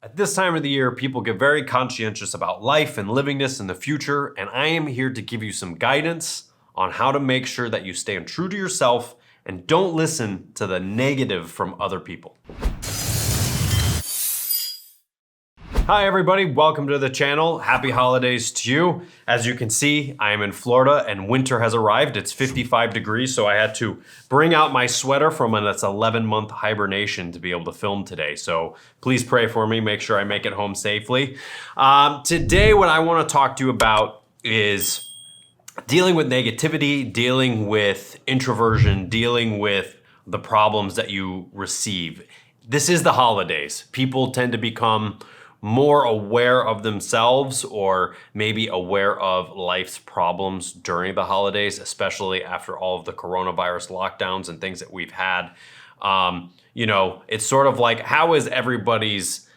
At this time of the year, people get very conscientious about life and living this in the future, and I am here to give you some guidance on how to make sure that you stand true to yourself and don't listen to the negative from other people. Hi everybody, welcome to the channel. Happy holidays to you. As you can see, I am in Florida and winter has arrived. It's 55 degrees, so I had to bring out my sweater from its 11-month hibernation to be able to film today. So please pray for me, make sure I make it home safely. Today, what I want to talk to you about is dealing with negativity, dealing with introversion, dealing with the problems that you receive. This is the holidays. People tend to become more aware of themselves or maybe aware of life's problems during the holidays, especially after all of the coronavirus lockdowns and things that we've had. It's sort of like, how is everybody's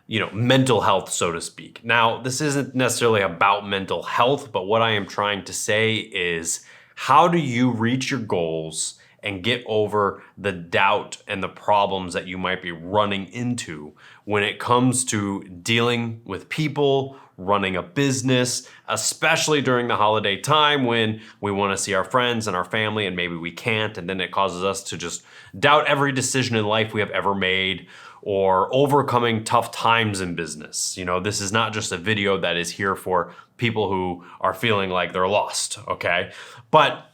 mental health, so to speak? Now, this isn't necessarily about mental health, but what I am trying to say is, how do you reach your goals and get over the doubt and the problems that you might be running into when it comes to dealing with people, running a business, especially during the holiday time when we want to see our friends and our family and maybe we can't, and then it causes us to just doubt every decision in life we have ever made, or overcoming tough times in business. This is not just a video that is here for people who are feeling like they're lost, okay? But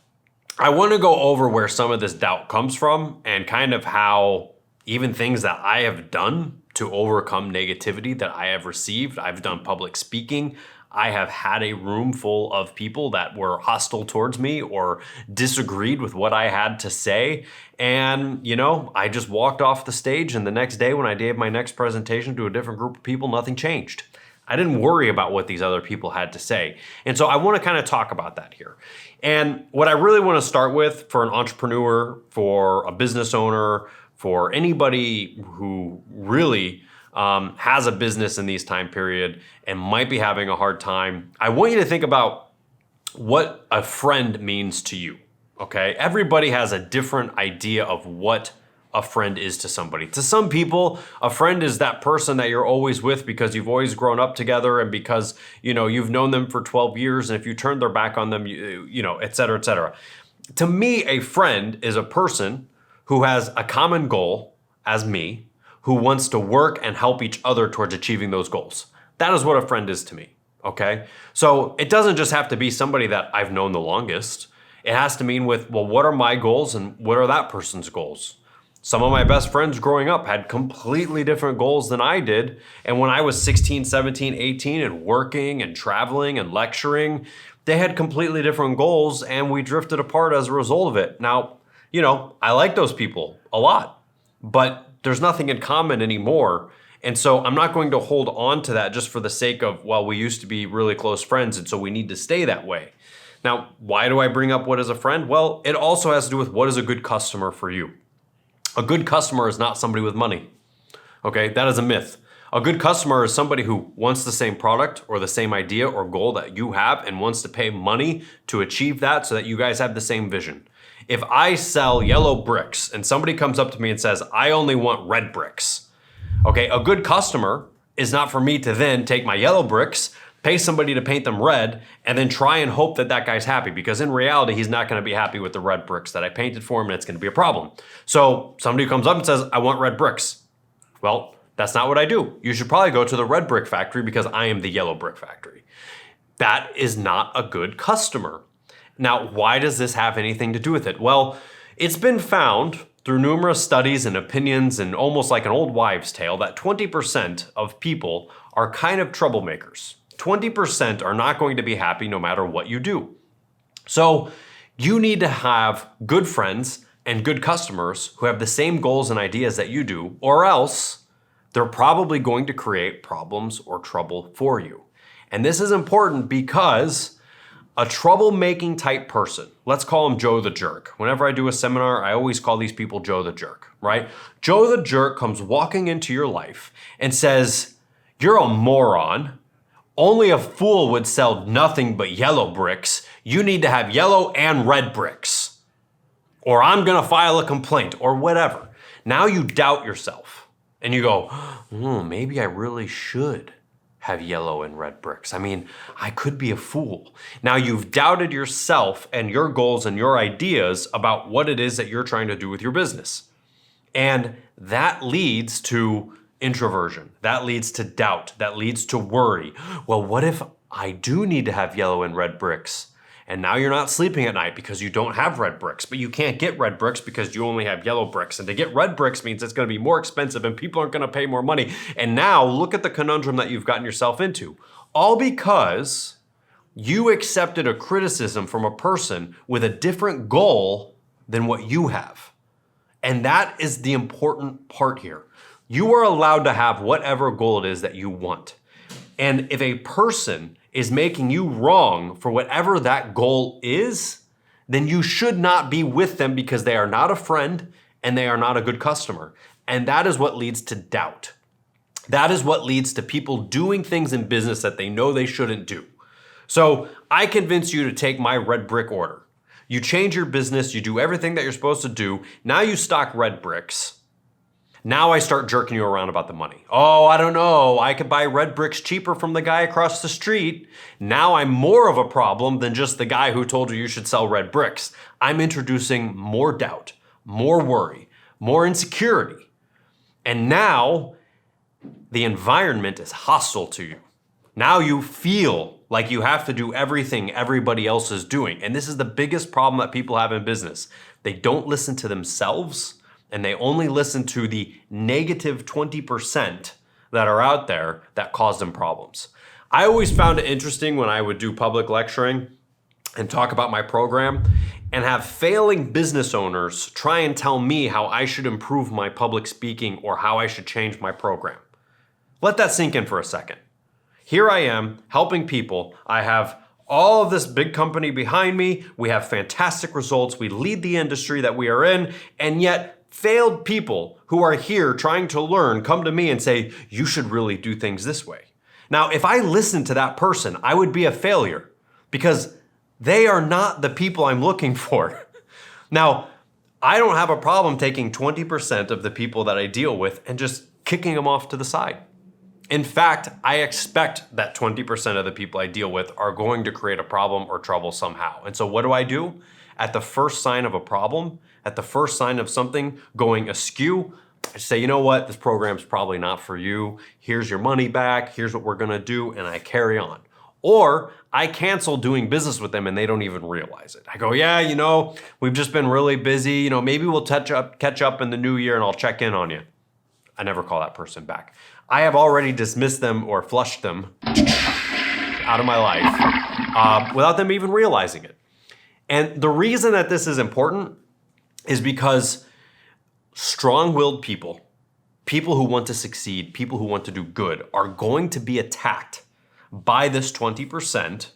I want to go over where some of this doubt comes from and kind of how even things that I have done to overcome negativity that I have received. I've done public speaking. I have had a room full of people that were hostile towards me or disagreed with what I had to say. And, I just walked off the stage, and the next day when I gave my next presentation to a different group of people, nothing changed. I didn't worry about what these other people had to say. And so I want to kind of talk about that here. And what I really want to start with for an entrepreneur, for a business owner, for anybody who really has a business in these time period and might be having a hard time, I want you to think about what a friend means to you, okay? Everybody has a different idea of what a friend is to somebody. To some people, a friend is that person that you're always with because you've always grown up together and because, you've known them for 12 years, and if you turn their back on them, et cetera, et cetera. To me, a friend is a person who has a common goal as me, who wants to work and help each other towards achieving those goals. That is what a friend is to me, okay? So it doesn't just have to be somebody that I've known the longest. It has to mean with, well, what are my goals and what are that person's goals? Some of my best friends growing up had completely different goals than I did. And when I was 16, 17, 18 and working and traveling and lecturing, they had completely different goals and we drifted apart as a result of it. Now, I like those people a lot, but there's nothing in common anymore. And so I'm not going to hold on to that just for the sake of, well, we used to be really close friends and so we need to stay that way. Now, why do I bring up what is a friend? Well, it also has to do with what is a good customer for you. A good customer is not somebody with money, okay? That is a myth. A good customer is somebody who wants the same product or the same idea or goal that you have and wants to pay money to achieve that so that you guys have the same vision. If I sell yellow bricks and somebody comes up to me and says, I only want red bricks, okay? A good customer is not for me to then take my yellow bricks, pay somebody to paint them red, and then try and hope that that guy's happy, because in reality, he's not gonna be happy with the red bricks that I painted for him, and it's gonna be a problem. So somebody comes up and says, I want red bricks. Well, that's not what I do. You should probably go to the red brick factory because I am the yellow brick factory. That is not a good customer. Now, why does this have anything to do with it? Well, it's been found through numerous studies and opinions and almost like an old wives' tale that 20% of people are kind of troublemakers. 20% are not going to be happy no matter what you do. So you need to have good friends and good customers who have the same goals and ideas that you do, or else they're probably going to create problems or trouble for you. And this is important because a troublemaking type person, let's call him Joe the Jerk. Whenever I do a seminar, I always call these people Joe the Jerk, right? Joe the Jerk comes walking into your life and says, you're a moron. Only a fool would sell nothing but yellow bricks. You need to have yellow and red bricks, or I'm gonna file a complaint, or whatever. Now you doubt yourself. And you go, maybe I really should have yellow and red bricks. I mean, I could be a fool. Now you've doubted yourself and your goals and your ideas about what it is that you're trying to do with your business. And that leads to introversion. That leads to doubt. That leads to worry. Well, what if I do need to have yellow and red bricks? And now you're not sleeping at night because you don't have red bricks, but you can't get red bricks because you only have yellow bricks. And to get red bricks means it's going to be more expensive and people aren't going to pay more money. And now look at the conundrum that you've gotten yourself into. All because you accepted a criticism from a person with a different goal than what you have. And that is the important part here. You are allowed to have whatever goal it is that you want. And if a person is making you wrong for whatever that goal is, then you should not be with them because they are not a friend and they are not a good customer. And that is what leads to doubt. That is what leads to people doing things in business that they know they shouldn't do. So I convince you to take my red brick order. You change your business, you do everything that you're supposed to do. Now you stock red bricks. Now I start jerking you around about the money. Oh, I don't know. I could buy red bricks cheaper from the guy across the street. Now I'm more of a problem than just the guy who told you should sell red bricks. I'm introducing more doubt, more worry, more insecurity. And now the environment is hostile to you. Now you feel like you have to do everything everybody else is doing. And this is the biggest problem that people have in business. They don't listen to themselves. And they only listen to the negative 20% that are out there that cause them problems. I always found it interesting when I would do public lecturing and talk about my program and have failing business owners try and tell me how I should improve my public speaking or how I should change my program. Let that sink in for a second. Here I am helping people. I have all of this big company behind me. We have fantastic results. We lead the industry that we are in, and yet failed people who are here trying to learn come to me and say, you should really do things this way. Now, if I listened to that person, I would be a failure because they are not the people I'm looking for. Now, I don't have a problem taking 20% of the people that I deal with and just kicking them off to the side. In fact, I expect that 20% of the people I deal with are going to create a problem or trouble somehow. And so what do? At the first sign of a problem, at the first sign of something going askew, I say, you know what, this program's probably not for you. Here's your money back. Here's what we're gonna do, and I carry on. Or I cancel doing business with them and they don't even realize it. I go, yeah, we've just been really busy. Maybe we'll catch up in the new year and I'll check in on you. I never call that person back. I have already dismissed them or flushed them out of my life without them even realizing it. And the reason that this is important is because strong-willed people, people who want to succeed, people who want to do good, are going to be attacked by this 20%.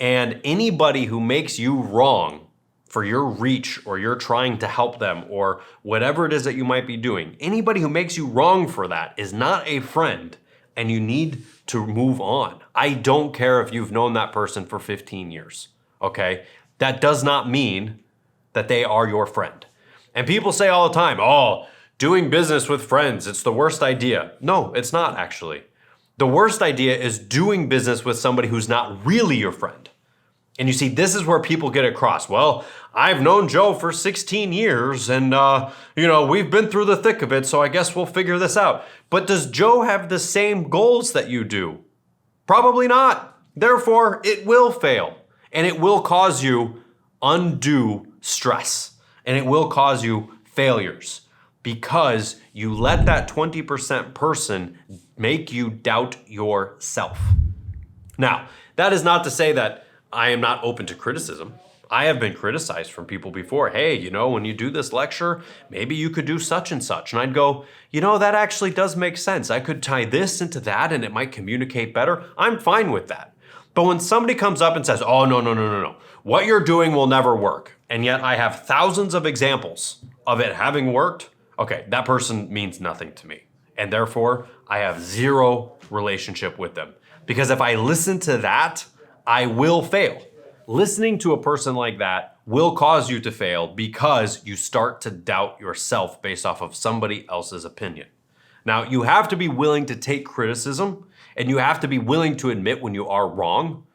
And anybody who makes you wrong for your reach or you're trying to help them or whatever it is that you might be doing, anybody who makes you wrong for that is not a friend and you need to move on. I don't care if you've known that person for 15 years, okay? That does not mean that they are your friend. And people say all the time, oh, doing business with friends, it's the worst idea. No, it's not actually. The worst idea is doing business with somebody who's not really your friend. And you see, this is where people get across. Well, I've known Joe for 16 years and, we've been through the thick of it, so I guess we'll figure this out. But does Joe have the same goals that you do? Probably not. Therefore, it will fail. And it will cause you undue stress. And it will cause you failures because you let that 20% person make you doubt yourself. Now, that is not to say that I am not open to criticism. I have been criticized from people before. Hey, when you do this lecture, maybe you could do such and such. And I'd go, that actually does make sense. I could tie this into that and it might communicate better. I'm fine with that. But when somebody comes up and says, oh, no, what you're doing will never work, and yet I have thousands of examples of it having worked, okay, that person means nothing to me. And therefore, I have zero relationship with them. Because if I listen to that, I will fail. Listening to a person like that will cause you to fail because you start to doubt yourself based off of somebody else's opinion. Now, you have to be willing to take criticism and you have to be willing to admit when you are wrong.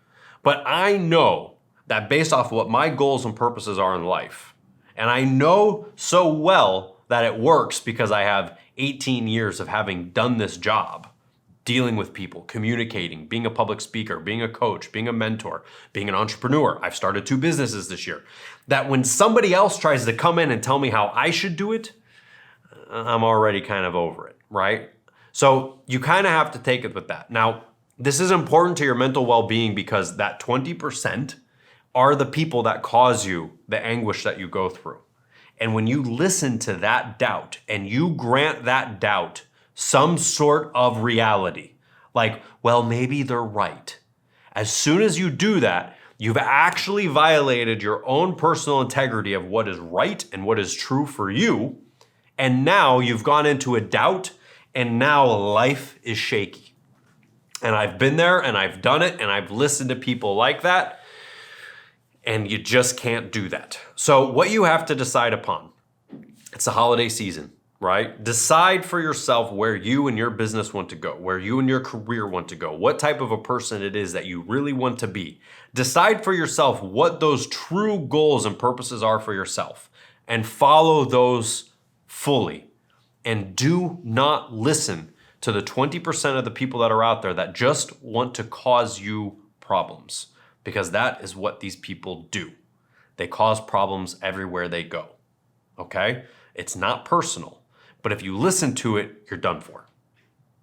But I know that based off what my goals and purposes are in life, and I know so well that it works because I have 18 years of having done this job, dealing with people, communicating, being a public speaker, being a coach, being a mentor, being an entrepreneur. I've started 2 businesses this year. That when somebody else tries to come in and tell me how I should do it, I'm already kind of over it, right? So you kind of have to take it with that. Now, this is important to your mental well-being because that 20% are the people that cause you the anguish that you go through. And when you listen to that doubt and you grant that doubt some sort of reality, like, well, maybe they're right. As soon as you do that, you've actually violated your own personal integrity of what is right and what is true for you. And now you've gone into a doubt and now life is shaky. And I've been there and I've done it and I've listened to people like that. And you just can't do that. So what you have to decide upon, it's the holiday season, right? Decide for yourself where you and your business want to go, where you and your career want to go, what type of a person it is that you really want to be. Decide for yourself what those true goals and purposes are for yourself and follow those fully. And do not listen to the 20% of the people that are out there that just want to cause you problems. Because that is what these people do. They cause problems everywhere they go, okay? It's not personal, but if you listen to it, you're done for.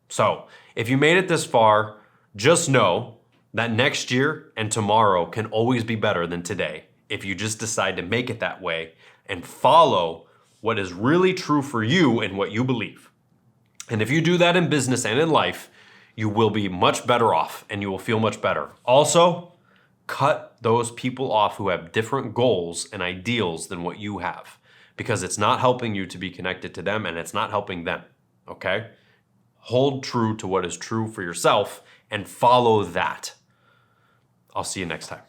So if you made it this far, just know that next year and tomorrow can always be better than today if you just decide to make it that way and follow what is really true for you and what you believe. And if you do that in business and in life, you will be much better off and you will feel much better. Also, cut those people off who have different goals and ideals than what you have because it's not helping you to be connected to them and it's not helping them, okay? Hold true to what is true for yourself and follow that. I'll see you next time.